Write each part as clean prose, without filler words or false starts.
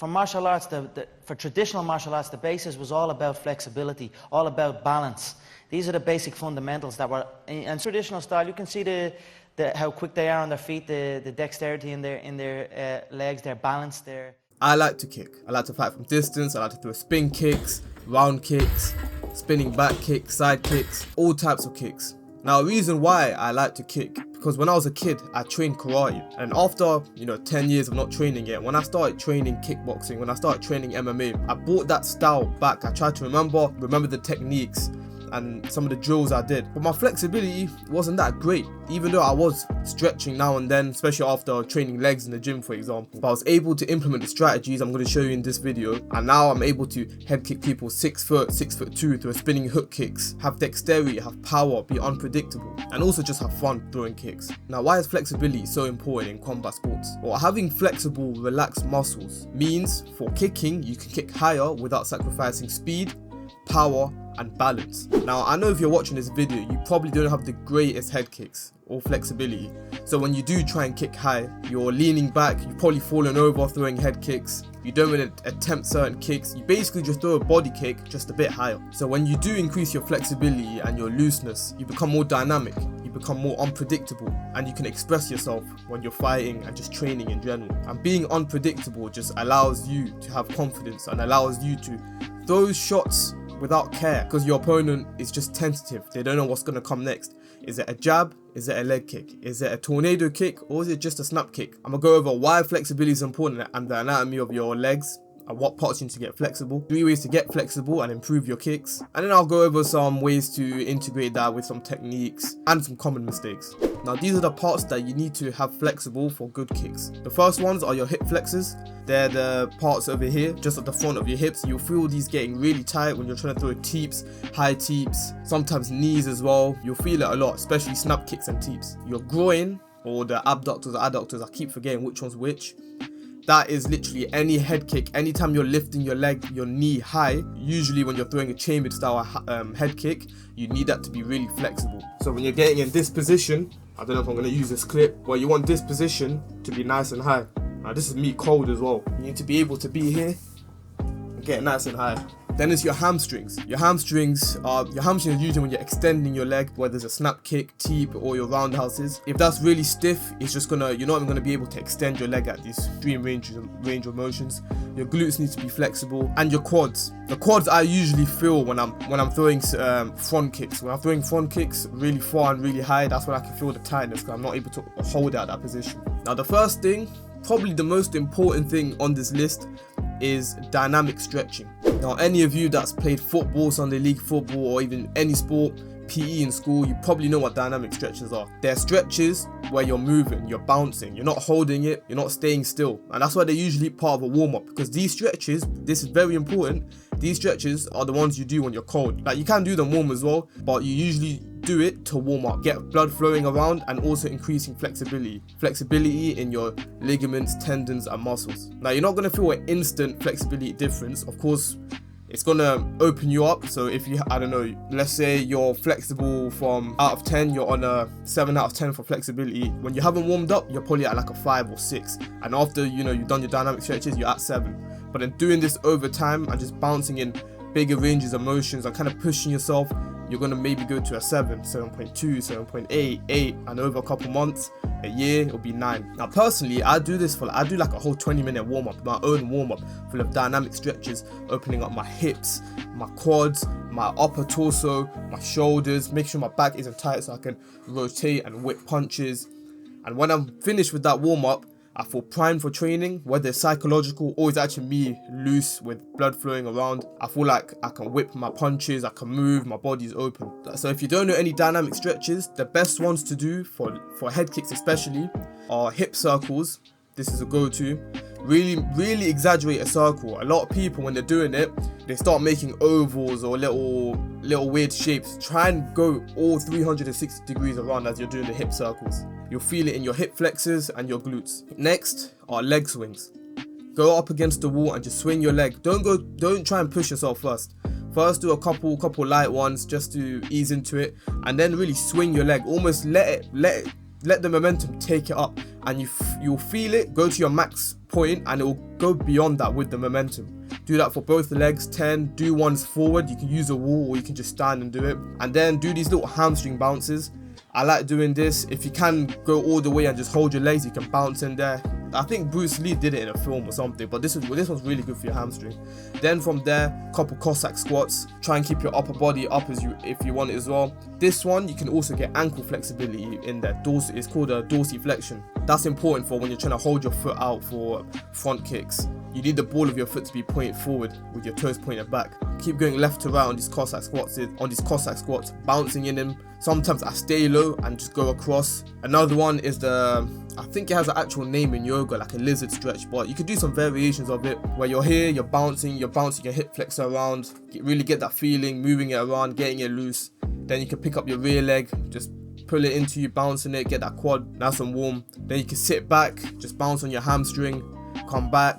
For martial arts, for traditional martial arts, the basis was all about flexibility, all about balance. These are the basic fundamentals that were, in traditional style, you can see how quick they are on their feet, the dexterity in their legs, their balance there. I like to kick. I like to fight from distance. I like to throw spin kicks, round kicks, spinning back kicks, side kicks, all types of kicks. Now, a reason why I like to kick, because when I was a kid, I trained karate. And after, 10 years of not training it, when I started training kickboxing, when I started training MMA, I brought that style back. I tried to remember the techniques and some of the drills I did. But my flexibility wasn't that great, even though I was stretching now and then, especially after training legs in the gym, for example. But I was able to implement the strategies I'm going to show you in this video, and now I'm able to head kick people 6 foot, 6'2" through spinning hook kicks, have dexterity, have power, be unpredictable, and also just have fun throwing kicks. Now, why is flexibility so important in combat sports? Well, having flexible, relaxed muscles means for kicking, you can kick higher without sacrificing speed, power, and balance. Now, I know if you're watching this video, you probably don't have the greatest head kicks or flexibility. So when you do try and kick high, you're leaning back, you've probably fallen over throwing head kicks, you don't really attempt certain kicks, you basically just throw a body kick just a bit higher. So when you do increase your flexibility and your looseness, you become more dynamic, you become more unpredictable, and you can express yourself when you're fighting and just training in general. And being unpredictable just allows you to have confidence and allows you to throw shots without care, because your opponent is just tentative. They don't know what's going to come next. Is it a jab? Is it a leg kick? Is it a tornado kick? Or is it just a snap kick? I'm going to go over why flexibility is important and the anatomy of your legs and what parts you need to get flexible. 3 ways to get flexible and improve your kicks. And then I'll go over some ways to integrate that with some techniques and some common mistakes. Now, these are the parts that you need to have flexible for good kicks. The first ones are your hip flexors. They're the parts over here, just at the front of your hips. You'll feel these getting really tight when you're trying to throw teeps, high teeps, sometimes knees as well. You'll feel it a lot, especially snap kicks and teeps. Your groin, or the abductors or adductors, I keep forgetting which one's which. That is literally any head kick. Anytime you're lifting your leg, your knee high, usually when you're throwing a chambered style head kick, you need that to be really flexible. So when you're getting in this position, I don't know if I'm going to use this clip, but you want this position to be nice and high. Now, this is me cold as well. You need to be able to be here and get nice and high. Then it's your hamstrings. Your hamstrings usually when you're extending your leg, whether it's a snap kick, teep, or your roundhouses. If that's really stiff, you're not even gonna be able to extend your leg at these extreme range of motions. Your glutes need to be flexible, and your quads. The quads I usually feel when I'm throwing front kicks. When I'm throwing front kicks really far and really high, that's when I can feel the tightness because I'm not able to hold it at that position. Now, the first thing, probably the most important thing on this list, is dynamic stretching. Now, any of you that's played football, Sunday league football, or even any sport, PE in school, you probably know what dynamic stretches are. They're stretches where you're moving, you're bouncing, you're not holding it, you're not staying still. And that's why they're usually part of a warm-up, because these stretches, this is very important, these stretches are the ones you do when you're cold. Like, you can do them warm as well, but you usually do it to warm up, get blood flowing around, and also increasing flexibility in your ligaments, tendons, and muscles. Now, you're not going to feel an instant flexibility difference. Of course, it's gonna open you up. So if you, I don't know, let's say you're flexible from out of 10, you're on a 7 out of 10 for flexibility. When you haven't warmed up, you're probably at like a 5 or 6. And after, you've done your dynamic stretches, you're at 7. But then doing this over time and just bouncing in bigger ranges of motions and kind of pushing yourself, you're going to maybe go to a 7, 7.2, 7.8, 8, and over a couple months, a year, it'll be 9. Now, personally, I do like a whole 20-minute warm-up, my own warm-up, full of dynamic stretches, opening up my hips, my quads, my upper torso, my shoulders, make sure my back isn't tight so I can rotate and whip punches. And when I'm finished with that warm-up, I feel primed for training, whether it's psychological or it's actually me loose with blood flowing around. I feel like I can whip my punches, I can move, my body's open. So if you don't know any dynamic stretches, the best ones to do for head kicks especially are hip circles. This is a go-to. Really exaggerate a circle. A lot of people, when they're doing it, they start making ovals or little weird shapes. Try and go all 360 degrees around as you're doing the hip circles. You'll feel it in your hip flexors and your glutes. Next are leg swings. Go up against the wall and just swing your leg. Don't try and push yourself first. First do a couple light ones just to ease into it, and then really swing your leg. Almost let it let the momentum take it up, and you'll feel it go to your max point, and it will go beyond that with the momentum. Do that for both legs. 10, do ones forward. You can use a wall or you can just stand and do it, and then do these little hamstring bounces. I like doing this. If you can go all the way and just hold your legs, you can bounce in there. I think Bruce Lee did it in a film or something, but this one's really good for your hamstring. Then from there, couple Cossack squats. Try and keep your upper body up if you want it as well. This one, you can also get ankle flexibility in there. It's called a dorsiflexion. That's important for when you're trying to hold your foot out for front kicks. You need the ball of your foot to be pointed forward with your toes pointed back. Keep going left to right on these Cossack squats, bouncing in them. Sometimes I stay low and just go across. Another one is I think it has an actual name in yoga, like a lizard stretch, but you could do some variations of it where you're here, you're bouncing your hip flexor around, really get that feeling, moving it around, getting it loose. Then you can pick up your rear leg, just pull it into you, bouncing it, get that quad nice and warm. Then you can sit back, just bounce on your hamstring, come back,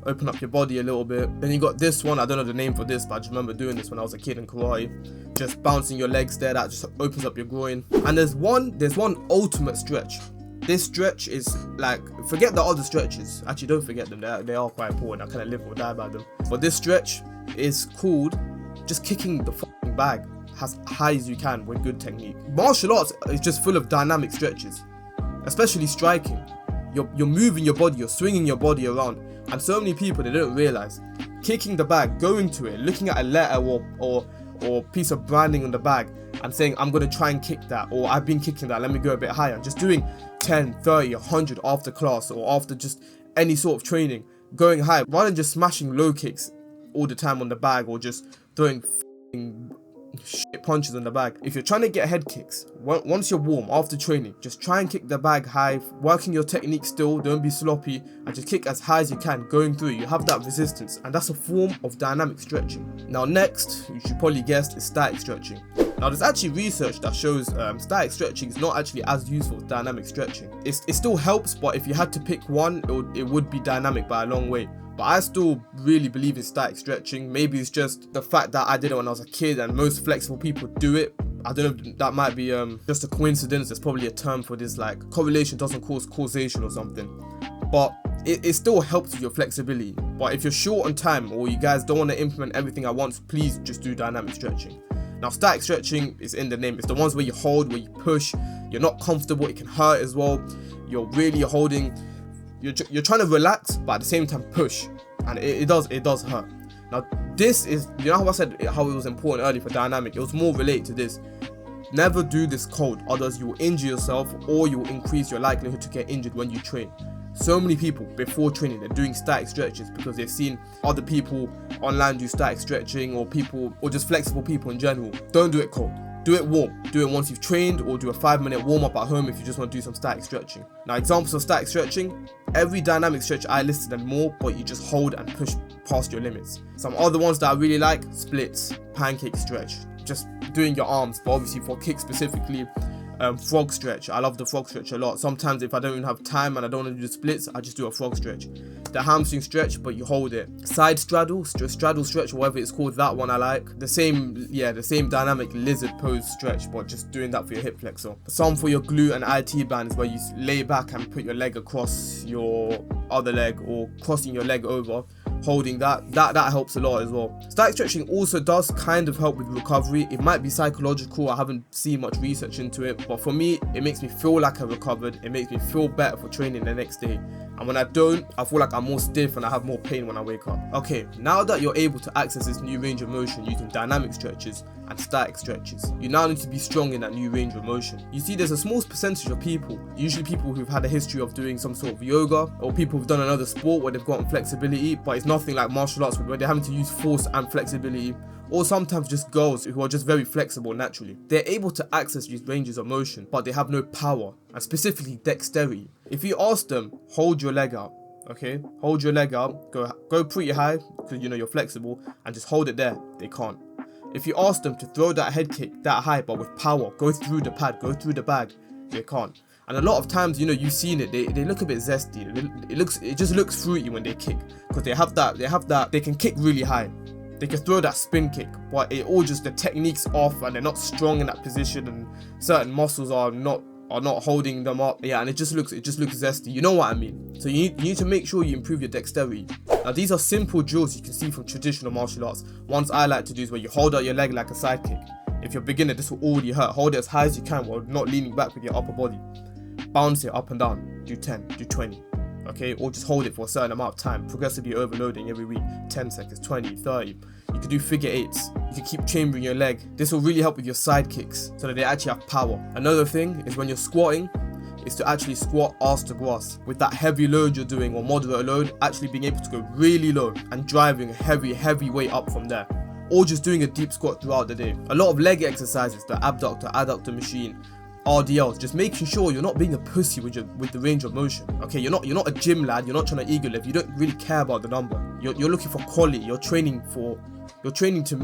open up your body a little bit. Then you got this one, I don't know the name for this, but I just remember doing this when I was a kid in karate. Just bouncing your legs there, that just opens up your groin. And there's one ultimate stretch. This stretch is like, forget the other stretches. Actually, don't forget them, they are quite important. I kind of live or die by them. But this stretch is called just kicking the fucking bag as high as you can with good technique. Martial arts is just full of dynamic stretches, especially striking. You're moving your body, you're swinging your body around, and so many people, they don't realize kicking the bag, going to it, looking at a letter or piece of branding on the bag and saying, I'm going to try and kick that, or I've been kicking that, let me go a bit higher. Just doing 10, 30, 100 after class or after just any sort of training, going high, rather than just smashing low kicks all the time on the bag or just throwing shit punches on the bag. If you're trying to get head kicks, once you're warm after training, just try and kick the bag high, working your technique still, don't be sloppy, and just kick as high as you can going through. You have that resistance, and that's a form of dynamic stretching. Now next, you should probably guess, is static stretching. Now there's actually research that shows static stretching is not actually as useful as dynamic stretching. It still helps, but if you had to pick one, it would be dynamic by a long way. But I still really believe in static stretching. Maybe it's just the fact that I did it when I was a kid and most flexible people do it. I don't know if that might be just a coincidence. There's probably a term for this, like correlation doesn't cause causation or something. But it still helps with your flexibility. But if you're short on time or you guys don't want to implement everything at once, please just do dynamic stretching. Now static stretching is in the name. It's the ones where you hold, where you push, you're not comfortable, it can hurt as well. You're really holding. You're trying to relax, but at the same time push, and it does hurt. Now this is, you know how I said how it was important earlier for dynamic, it was more related to this. Never do this cold, otherwise you will injure yourself or you will increase your likelihood to get injured when you train. So many people before training, they're doing static stretches because they've seen other people online do static stretching, or just flexible people in general. Don't do it cold. Do it warm. Do it once you've trained, or do a 5-minute warm up at home if you just want to do some static stretching. Now examples of static stretching, every dynamic stretch I listed and more, but you just hold and push past your limits. Some other ones that I really like, splits, pancake stretch, just doing your arms, but obviously for kicks specifically, frog stretch. I love the frog stretch a lot. Sometimes if I don't even have time and I don't want to do the splits, I just do a frog stretch. The hamstring stretch, but you hold it. Side straddle stretch, whatever it's called, that one I like. The same dynamic lizard pose stretch, but just doing that for your hip flexor. Some for your glute and IT bands, where you lay back and put your leg across your other leg, or crossing your leg over, holding that helps a lot as well. Static stretching also does kind of help with recovery. It might be psychological, I haven't seen much research into it, but for me, it makes me feel like I recovered. It makes me feel better for training the next day. And when I don't, I feel like I'm more stiff and I have more pain when I wake up. Okay, now that you're able to access this new range of motion using dynamic stretches and static stretches, you now need to be strong in that new range of motion. You see, there's a small percentage of people, usually people who've had a history of doing some sort of yoga, or people who've done another sport where they've gotten flexibility, but it's nothing like martial arts where they're having to use force and flexibility, or sometimes just girls who are just very flexible naturally. They're able to access these ranges of motion, but they have no power, and specifically dexterity. If you ask them, hold your leg out, okay? Hold your leg out, go pretty high, because you know you're flexible, and just hold it there, they can't. If you ask them to throw that head kick that high, but with power, go through the pad, go through the bag, they can't. And a lot of times, you know, you've seen it, they look a bit zesty. It just looks fruity when they kick, because they have that, they can kick really high. They can throw that spin kick, but it all just, the technique's off and they're not strong in that position, and certain muscles are not are not holding them up. Yeah, and it just looks zesty. You know what I mean? So you need to make sure you improve your dexterity. Now these are simple drills you can see from traditional martial arts. Ones I like to do is where you hold out your leg like a side kick. If you're a beginner, this will already hurt. Hold it as high as you can while not leaning back with your upper body. Bounce it up and down. Do 10, do 20. Okay, or just hold it for a certain amount of time, progressively overloading every week. 10 seconds, 20, 30. You can do figure eights. You can keep chambering your leg. This will really help with your side kicks so that they actually have power. Another thing is when you're squatting, is to actually squat ass to grass. With that heavy load you're doing or moderate load, actually being able to go really low and driving heavy weight up from there. Or just doing a deep squat throughout the day. A lot of leg exercises, the abductor, adductor machine, RDLs, just making sure you're not being a pussy with the range of motion. Okay, you're not a gym lad, you're not trying to ego lift, you don't really care about the number. You're looking for quality, you're training to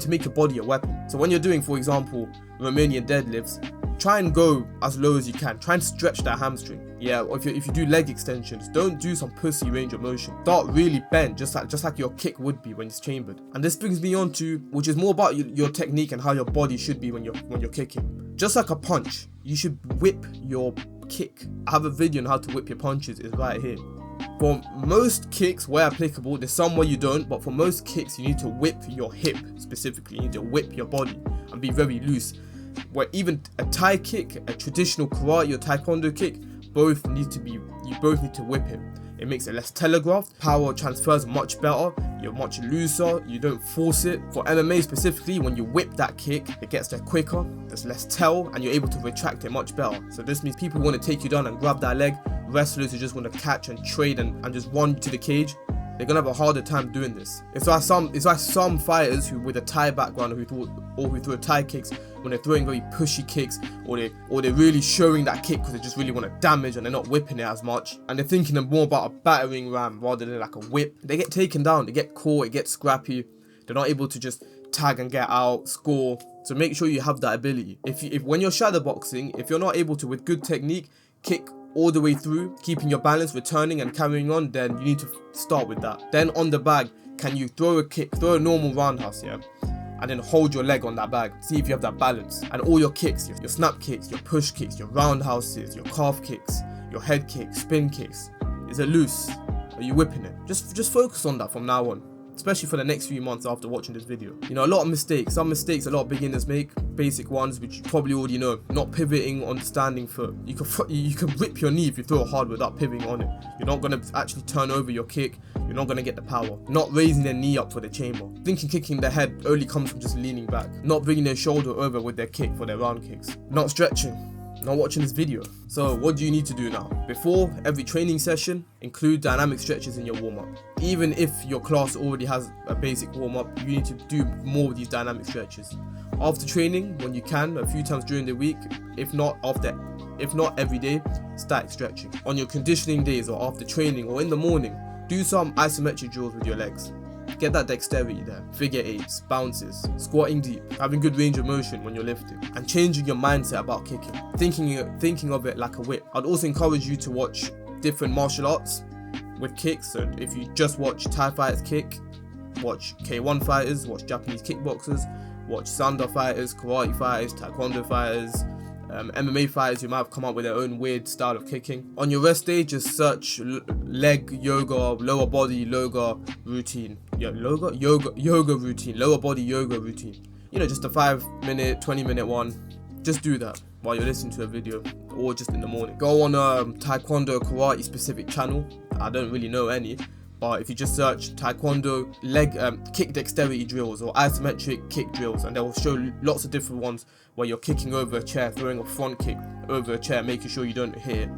make your body a weapon. So when you're doing, for example, Romanian deadlifts, try and go as low as you can. Try and stretch that hamstring. Yeah, or if you do leg extensions, don't do some pussy range of motion. Start really bent, just like your kick would be when it's chambered. And this brings me on to, which is more about your technique and how your body should be when you're kicking. Just like a punch, you should whip your kick. I have a video on how to whip your punches, is right here. For most kicks, where applicable, there's some where you don't, but for most kicks, you need to whip your hip specifically. You need to whip your body and be very loose. Where even a Thai kick, a traditional karate or Taekwondo kick, you both need to whip him. It makes it less telegraphed, power transfers much better, you're much looser, you don't force it. For MMA specifically, when you whip that kick, it gets there quicker, there's less tell, and you're able to retract it much better. So this means people who want to take you down and grab that leg, wrestlers who just want to catch and trade and just run to the cage, they're gonna have a harder time doing this. It's why some fighters who with a Thai background who throw Thai kicks, when they're throwing very pushy kicks, or they're really showing that kick because they just really want to damage and they're not whipping it as much, and they're thinking more about a battering ram rather than like a whip, they get taken down, they get caught, it gets scrappy, they're not able to just tag and get out, score. So make sure you have that ability. If when you're shadow boxing, if you're not able to with good technique kick all the way through, keeping your balance, returning and carrying on, then you need to start with that. Then on the bag, can you throw a kick, throw a normal roundhouse, yeah, and then hold your leg on that bag, see if you have that balance. And all your kicks, your snap kicks, your push kicks, your roundhouses, your calf kicks, your head kicks, spin kicks, is it loose? Are you whipping it? Just focus on that from now on, especially for the next few months after watching this video. You know, a lot of mistakes, some mistakes a lot of beginners make, basic ones which you probably already know. Not pivoting on the standing foot. You can rip your knee if you throw hard without pivoting on it. You're not going to actually turn over your kick, you're not going to get the power. Not raising their knee up for the chamber. Thinking kicking their head only comes from just leaning back. Not bringing their shoulder over with their kick for their round kicks. Not stretching. Not watching this video. So what do you need to do now? Before every training session, include dynamic stretches in your warm-up. Even if your class already has a basic warm-up, you need to do more of these dynamic stretches. After training, when you can, a few times during the week, if not every day, static stretching. On your conditioning days or after training or in the morning, do some isometric drills with your legs. Get that dexterity there, figure eights, bounces, squatting deep, having good range of motion when you're lifting, and changing your mindset about kicking, thinking of it like a whip. I'd also encourage you to watch different martial arts with kicks. So if you just watch Thai fighters kick, watch K1 fighters, watch Japanese kickboxers, watch Sanda fighters, karate fighters, Taekwondo fighters, MMA fighters who might have come up with their own weird style of kicking. On your rest day, just search leg yoga, lower body yoga routine. Yeah, yoga routine, lower body yoga routine. You know, just a 5-minute, 20-minute one. Just do that while you're listening to a video or just in the morning. Go on a Taekwondo karate specific channel. I don't really know any. But if you just search Taekwondo leg kick dexterity drills or isometric kick drills, and they will show lots of different ones where you're kicking over a chair, throwing a front kick over a chair, making sure you don't hit it.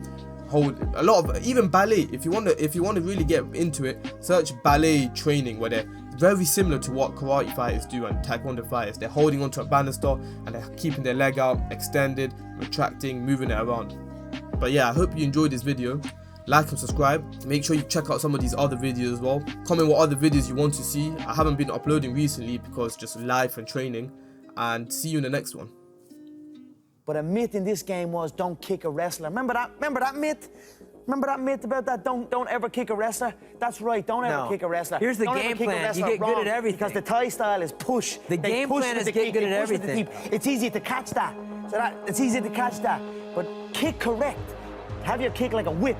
Hold a lot of even ballet. If you want to really get into it, search ballet training where they're very similar to what karate fighters do and Taekwondo fighters. They're holding onto a banister and they're keeping their leg out, extended, retracting, moving it around. But yeah, I hope you enjoyed this video. Like and subscribe. Make sure you check out some of these other videos as well. Comment what other videos you want to see. I haven't been uploading recently because just life and training. And see you in the next one. But a myth in this game was don't kick a wrestler. Remember that myth? Remember that myth about that? Don't ever kick a wrestler? That's right, don't ever kick a wrestler. Here's the game plan. You get good at everything. Because the Thai style is push. The game plan is get good at everything. It's easy to catch that. It's easy to catch that. but kick correct. Have your kick like a whip.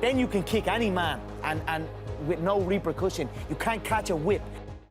Then you can kick any man and with no repercussion. You can't catch a whip.